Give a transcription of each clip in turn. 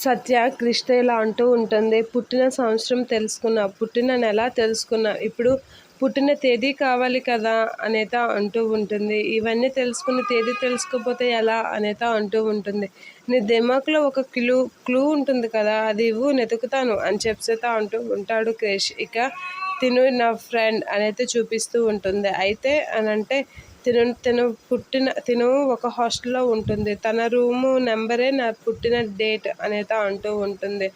సత్య క్రిష్తో ఇలా అంటూ ఉంటుంది. పుట్టిన సంవత్సరం తెలుసుకున్నా, పుట్టిన నెల తెలుసుకున్నా, ఇప్పుడు పుట్టిన తేదీ కావాలి కదా అనేత అంటూ ఉంటుంది. ఇవన్నీ తెలుసుకుని తేదీ తెలుసుకోకపోతే ఎలా అనేత అంటూ ఉంటుంది. నీ దిమాక్లో ఒక క్లూ ఉంటుంది కదా, అది ఇవ్వు వెతుకుతాను అని చెప్పేత అంటూ ఉంటాడు క్రిష్. ఇక తిను నా ఫ్రెండ్ అనేది చూపిస్తూ ఉంటుంది. అయితే అనంటే తిను ఒక హాస్టల్లో ఉంటుంది. తన రూము నెంబరే నా పుట్టిన డేట్ అనేది అంటూ ఉంటుంది.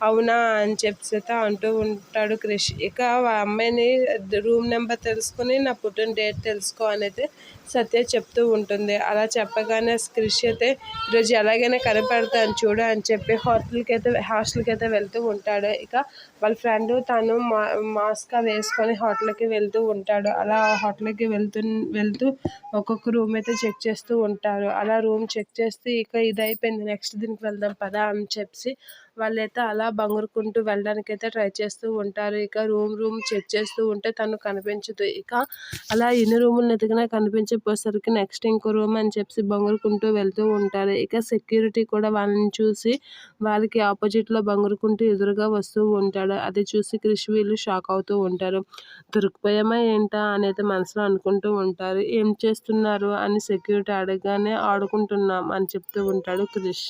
అవునా అని చెప్పేత అంటూ ఉంటాడు క్రిష్. ఇక ఆ అమ్మాయిని రూమ్ నెంబర్ తెలుసుకుని నా పుట్టిన డేట్ తెలుసుకో అనేది సత్య చెప్తూ ఉంటుంది. అలా చెప్పగానే క్రిష్ అయితే ఈరోజు ఎలాగైనా కనిపెడతాను చూడు అని చెప్పి హాస్టల్కి అయితే వెళ్తూ ఉంటాడు. ఇక వాళ్ళ ఫ్రెండ్ తను మాస్క్ వేసుకొని హోటల్కి వెళ్తూ ఉంటాడు. అలా హోటల్కి వెళ్తూ ఒక్కొక్క రూమ్ అయితే చెక్ చేస్తూ ఉంటారు. అలా రూమ్ చెక్ చేస్తే ఇక ఇది అయిపోయింది, నెక్స్ట్ దీనికి వెళ్దాం పదా అని చెప్పి వాళ్ళైతే అలా బంగురుకుంటూ వెళ్ళడానికైతే ట్రై చేస్తూ ఉంటారు. ఇక రూమ్ చెక్ చేస్తూ ఉంటే తను కనిపించదు. ఇక అలా ఎన్ని రూములు ఎతికినా కనిపించకపోయేసరికి నెక్స్ట్ ఇంకో రూమ్ అని చెప్పి బంగురుకుంటూ వెళ్తూ ఉంటారు. ఇక సెక్యూరిటీ కూడా వాళ్ళని చూసి వాళ్ళకి ఆపోజిట్లో బంగురుకుంటూ ఎదురుగా వస్తూ ఉంటాడు. అది చూసి క్రిష్ వీళ్ళు షాక్ అవుతూ ఉంటారు. దొరికిపోయామా ఏంటా అనేది మనసులో అనుకుంటూ ఉంటారు. ఏం చేస్తున్నారు అని సెక్యూరిటీ అడగగానే ఆడుకుంటున్నాం అని చెప్తూ ఉంటాడు క్రిష్.